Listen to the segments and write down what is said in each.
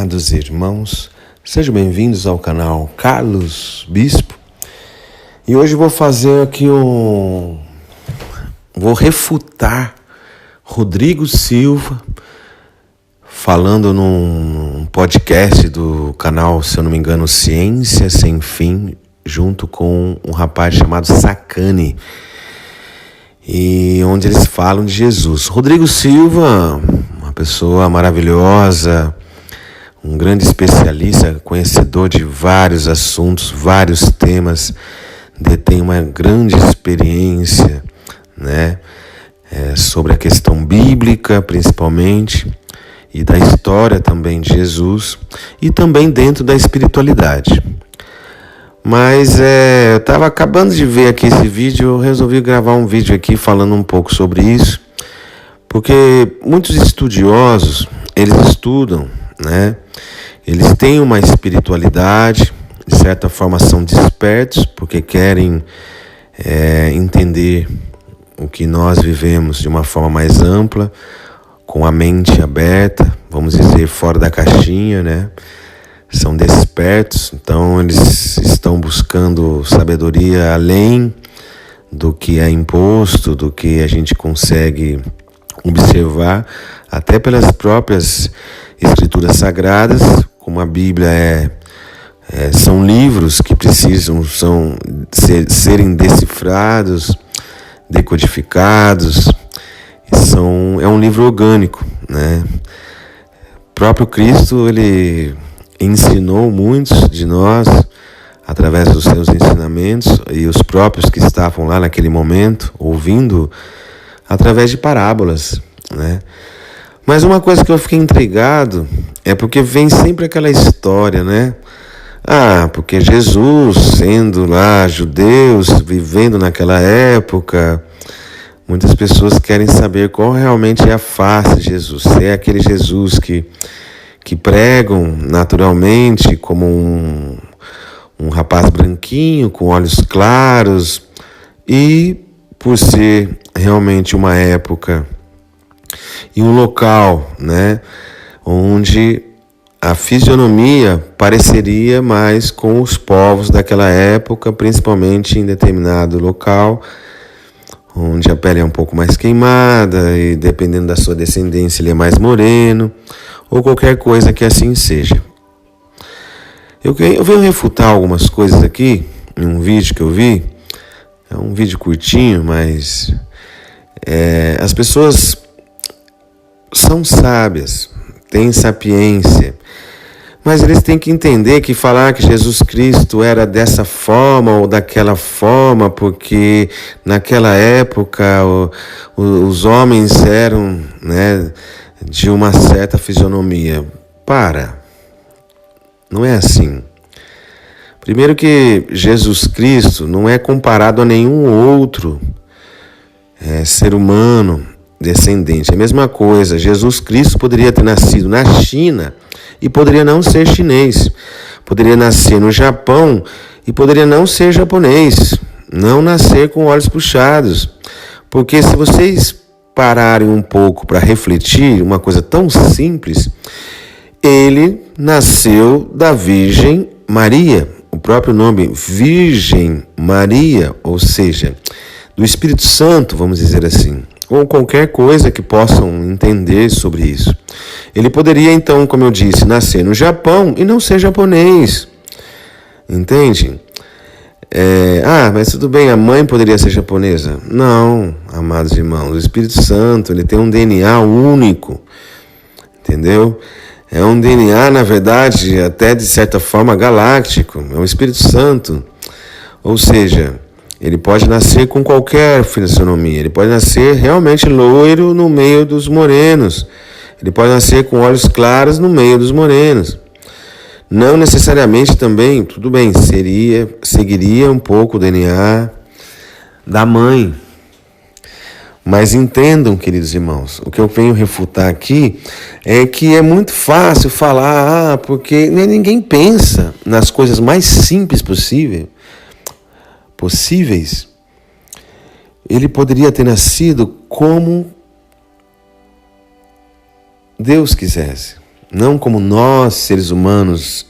Amados irmãos, sejam bem-vindos ao canal Carlos Bispo. E hoje vou fazer aqui vou refutar Rodrigo Silva, falando num podcast do canal, se eu não me engano, Ciência Sem Fim, junto com um rapaz chamado Sacani, e onde eles falam de Jesus. Rodrigo Silva, uma pessoa maravilhosa, um grande especialista, conhecedor de vários assuntos, vários temas, detém uma grande experiência, sobre a questão bíblica, principalmente, e da história também de Jesus, e também dentro da espiritualidade. Mas eu estava acabando de ver aqui esse vídeo, eu resolvi gravar um vídeo aqui falando um pouco sobre isso, porque muitos estudiosos, eles estudam, eles têm uma espiritualidade, de certa forma são despertos, porque querem entender o que nós vivemos de uma forma mais ampla, com a mente aberta, vamos dizer, fora da caixinha, São despertos, então eles estão buscando sabedoria além do que é imposto, do que a gente consegue observar, até pelas próprias escrituras sagradas, como a Bíblia são livros que precisam serem decifrados, decodificados, é um livro orgânico, O próprio Cristo, ele ensinou muitos de nós através dos seus ensinamentos, e os próprios que estavam lá naquele momento ouvindo através de parábolas, Mas uma coisa que eu fiquei intrigado é porque vem sempre aquela história, porque Jesus, sendo lá judeus, vivendo naquela época, muitas pessoas querem saber qual realmente é a face de Jesus. Se é aquele Jesus que pregam naturalmente como um rapaz branquinho, com olhos claros, e por ser realmente uma época e um local, onde a fisionomia pareceria mais com os povos daquela época, principalmente em determinado local, onde a pele é um pouco mais queimada e, dependendo da sua descendência, ele é mais moreno, ou qualquer coisa que assim seja. Eu venho refutar algumas coisas aqui, em um vídeo que eu vi. É um vídeo curtinho, mas as pessoas são sábias, têm sapiência, mas eles têm que entender que falar que Jesus Cristo era dessa forma ou daquela forma, porque naquela época os homens eram, de uma certa fisionomia. Não é assim. Primeiro que Jesus Cristo não é comparado a nenhum outro ser humano descendente. É a mesma coisa, Jesus Cristo poderia ter nascido na China e poderia não ser chinês. Poderia nascer no Japão e poderia não ser japonês. Não nascer com olhos puxados. Porque se vocês pararem um pouco para refletir uma coisa tão simples, ele nasceu da Virgem Maria. O próprio nome Virgem Maria, ou seja, do Espírito Santo, vamos dizer assim, ou qualquer coisa que possam entender sobre isso. Ele poderia, então, como eu disse, nascer no Japão e não ser japonês. Entende? Mas tudo bem, a mãe poderia ser japonesa? Não, amados irmãos, o Espírito Santo, ele tem um DNA único, entendeu? É um DNA, na verdade, até de certa forma galáctico, é o Espírito Santo. Ou seja, ele pode nascer com qualquer fisionomia, ele pode nascer realmente loiro no meio dos morenos, ele pode nascer com olhos claros no meio dos morenos. Não necessariamente também, tudo bem, seguiria um pouco o DNA da mãe. Mas entendam, queridos irmãos, o que eu venho refutar aqui é que é muito fácil falar, porque ninguém pensa nas coisas mais simples possíveis. Ele poderia ter nascido como Deus quisesse. não como nós, seres humanos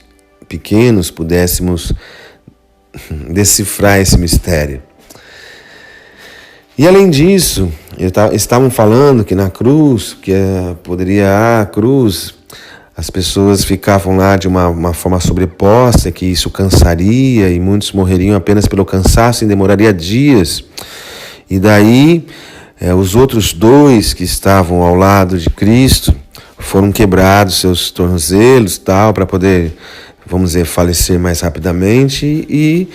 pequenos, pudéssemos decifrar esse mistério. E além disso, estavam falando que na cruz, a cruz, as pessoas ficavam lá de uma forma sobreposta, que isso cansaria e muitos morreriam apenas pelo cansaço e demoraria dias. E daí, os outros 2 que estavam ao lado de Cristo foram quebrados seus tornozelos, tal, para poder, vamos dizer, falecer mais rapidamente. E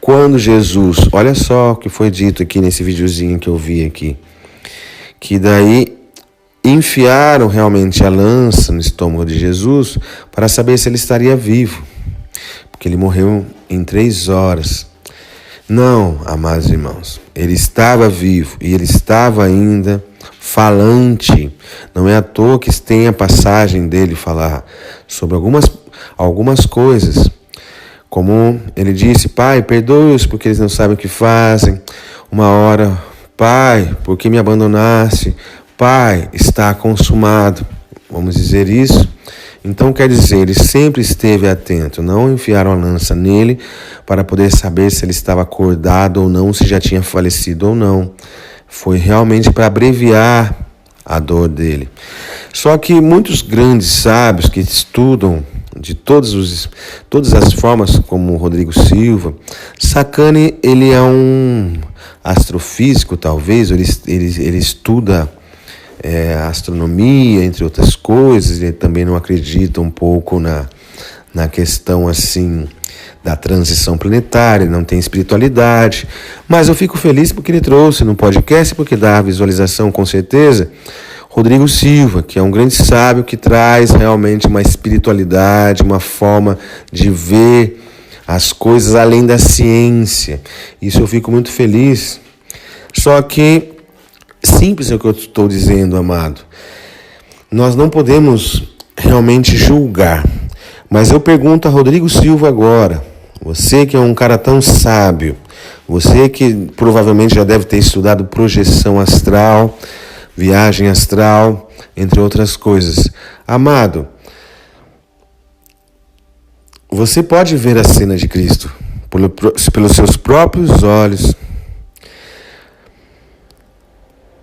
quando Jesus, olha só o que foi dito aqui nesse videozinho que eu vi aqui, que daí enfiaram realmente a lança no estômago de Jesus para saber se ele estaria vivo, porque ele morreu em 3 horas. Não, amados irmãos, ele estava vivo e ele estava ainda falante. Não é à toa que tem a passagem dele falar sobre algumas coisas, como ele disse: Pai, perdoe-os porque eles não sabem o que fazem. Uma hora: Pai, por que me abandonaste? Pai, está consumado. Vamos dizer isso? Então quer dizer, ele sempre esteve atento. Não enfiaram a lança nele para poder saber se ele estava acordado ou não, se já tinha falecido ou não. Foi realmente para abreviar a dor dele. Só que muitos grandes sábios que estudam de todas as formas, como o Rodrigo Silva, Sacani, ele é um astrofísico, talvez, ele estuda astronomia, entre outras coisas. Ele também não acredita um pouco na questão assim da transição planetária, não tem espiritualidade, mas eu fico feliz porque ele trouxe no podcast, porque dá visualização com certeza, Rodrigo Silva, que é um grande sábio que traz realmente uma espiritualidade, uma forma de ver as coisas além da ciência. Isso eu fico muito feliz. Só que simples é o que eu estou dizendo, amado. Nós não podemos realmente julgar. Mas eu pergunto a Rodrigo Silva agora, você que é um cara tão sábio, você que provavelmente já deve ter estudado projeção astral, viagem astral, entre outras coisas. Amado, você pode ver a cena de Cristo pelos seus próprios olhos.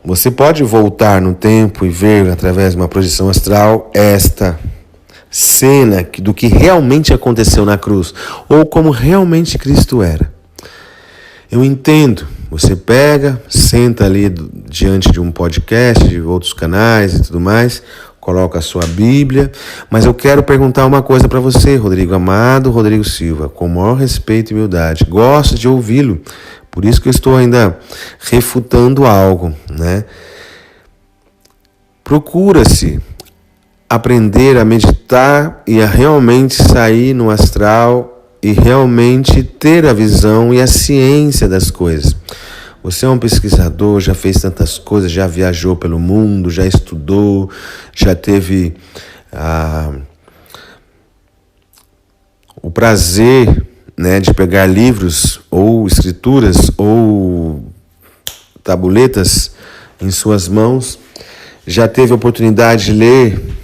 Você pode voltar no tempo e ver, através de uma projeção astral, esta cena do que realmente aconteceu na cruz, ou como realmente Cristo era. Eu entendo, você pega, senta ali diante de um podcast, de outros canais e tudo mais, coloca a sua Bíblia, mas eu quero perguntar uma coisa para você, Rodrigo amado, Rodrigo Silva, com o maior respeito e humildade. Gosto de ouvi-lo, por isso que eu estou ainda refutando algo, né? Procura-se aprender a meditar e a realmente sair no astral e realmente ter a visão e a ciência das coisas. Você é um pesquisador, já fez tantas coisas, já viajou pelo mundo, já estudou, já teve o prazer, né, de pegar livros ou escrituras ou tabuletas em suas mãos, já teve a oportunidade de ler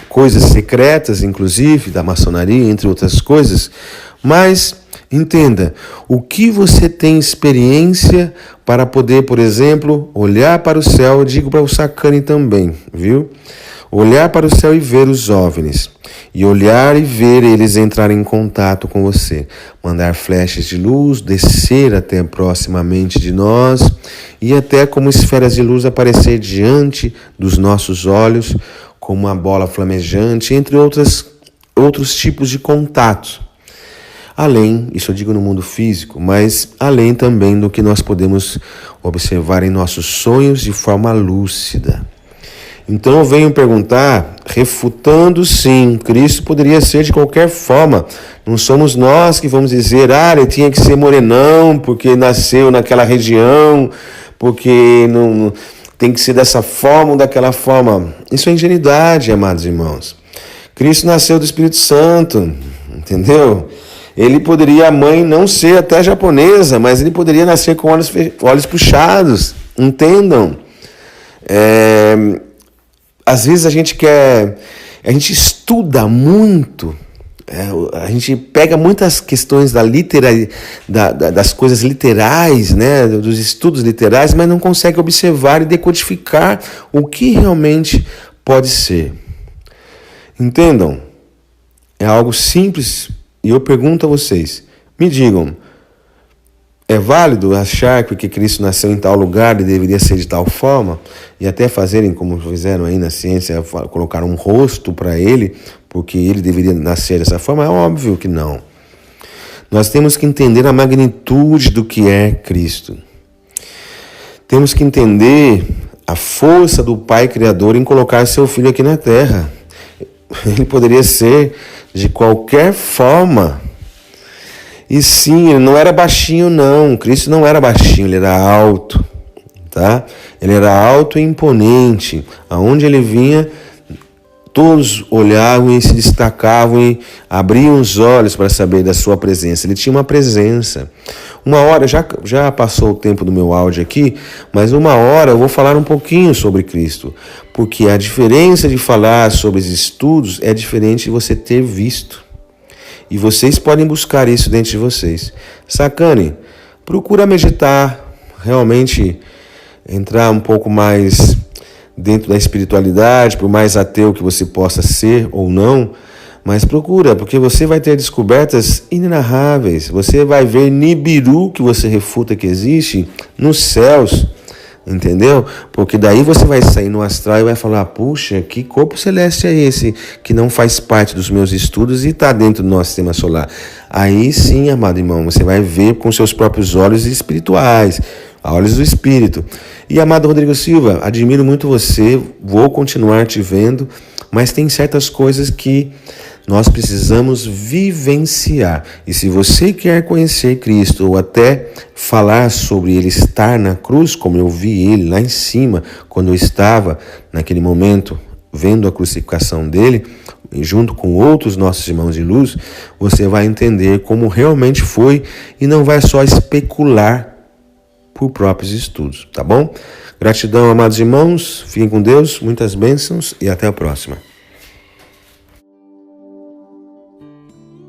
coisas secretas, inclusive, da maçonaria, entre outras coisas, mas entenda, o que você tem experiência para poder, por exemplo, olhar para o céu, eu digo para o Sacani também, viu? Olhar para o céu e ver os OVNIs, e olhar e ver eles entrarem em contato com você, mandar flechas de luz, descer até proximamente de nós, e até como esferas de luz aparecer diante dos nossos olhos, como uma bola flamejante, entre outros tipos de contato. Além, isso eu digo no mundo físico, mas além também do que nós podemos observar em nossos sonhos de forma lúcida. Então eu venho perguntar, refutando sim, Cristo poderia ser de qualquer forma. Não somos nós que vamos dizer, ele tinha que ser morenão, porque nasceu naquela região, porque não tem que ser dessa forma ou daquela forma. Isso é ingenuidade, amados irmãos. Cristo nasceu do Espírito Santo, entendeu? Ele poderia, a mãe, não ser até japonesa, mas ele poderia nascer com olhos puxados, entendam? às vezes a gente estuda muito, a gente pega muitas questões das coisas literais, né, dos estudos literais, mas não consegue observar e decodificar o que realmente pode ser. Entendam, é algo simples e eu pergunto a vocês, me digam, é válido achar que porque Cristo nasceu em tal lugar e deveria ser de tal forma? E até fazerem como fizeram aí na ciência, colocar um rosto para ele, porque ele deveria nascer dessa forma? É óbvio que não. Nós temos que entender a magnitude do que é Cristo. Temos que entender a força do Pai Criador em colocar seu Filho aqui na Terra. Ele poderia ser de qualquer forma. E sim, ele não era baixinho não, Cristo não era baixinho, ele era alto, tá? Ele era alto e imponente, aonde ele vinha, todos olhavam e se destacavam e abriam os olhos para saber da sua presença, ele tinha uma presença. Uma hora, já passou o tempo do meu áudio aqui, mas uma hora eu vou falar um pouquinho sobre Cristo, porque a diferença de falar sobre os estudos é diferente de você ter visto. E vocês podem buscar isso dentro de vocês. Sacane, procura meditar, realmente entrar um pouco mais dentro da espiritualidade, por mais ateu que você possa ser ou não, mas procura, porque você vai ter descobertas inenarráveis. Você vai ver Nibiru, que você refuta que existe, nos céus. Entendeu? Porque daí você vai sair no astral e vai falar, puxa, que corpo celeste é esse que não faz parte dos meus estudos e está dentro do nosso sistema solar? Aí sim, amado irmão, você vai ver com seus próprios olhos espirituais, olhos do espírito. E amado Rodrigo Silva, admiro muito você, vou continuar te vendo, mas tem certas coisas que nós precisamos vivenciar. E se você quer conhecer Cristo ou até falar sobre ele estar na cruz, como eu vi ele lá em cima, quando eu estava naquele momento vendo a crucificação dele, junto com outros nossos irmãos de luz, você vai entender como realmente foi e não vai só especular por próprios estudos, tá bom? Gratidão, amados irmãos, fiquem com Deus, muitas bênçãos e até a próxima.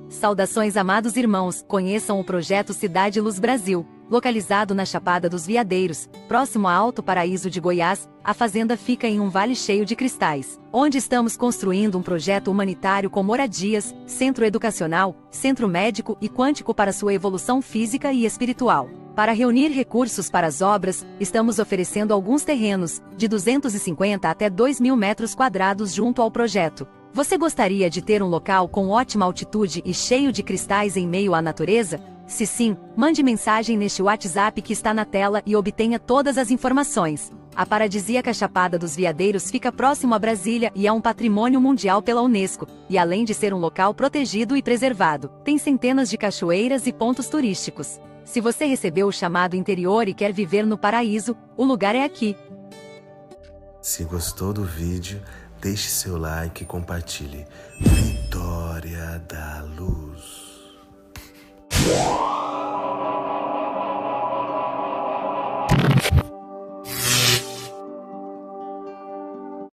Saudações, amados irmãos, conheçam o projeto Cidade Luz Brasil, localizado na Chapada dos Veadeiros, próximo a Alto Paraíso de Goiás. A fazenda fica em um vale cheio de cristais, onde estamos construindo um projeto humanitário com moradias, centro educacional, centro médico e quântico para sua evolução física e espiritual. Para reunir recursos para as obras, estamos oferecendo alguns terrenos, de 250 até 2.000 metros quadrados junto ao projeto. Você gostaria de ter um local com ótima altitude e cheio de cristais em meio à natureza? Se sim, mande mensagem neste WhatsApp que está na tela e obtenha todas as informações. A paradisíaca Chapada dos Veadeiros fica próximo a Brasília e é um patrimônio mundial pela Unesco, e além de ser um local protegido e preservado, tem centenas de cachoeiras e pontos turísticos. Se você recebeu o chamado interior e quer viver no paraíso, o lugar é aqui. Se gostou do vídeo, deixe seu like e compartilhe. Vitória da Luz.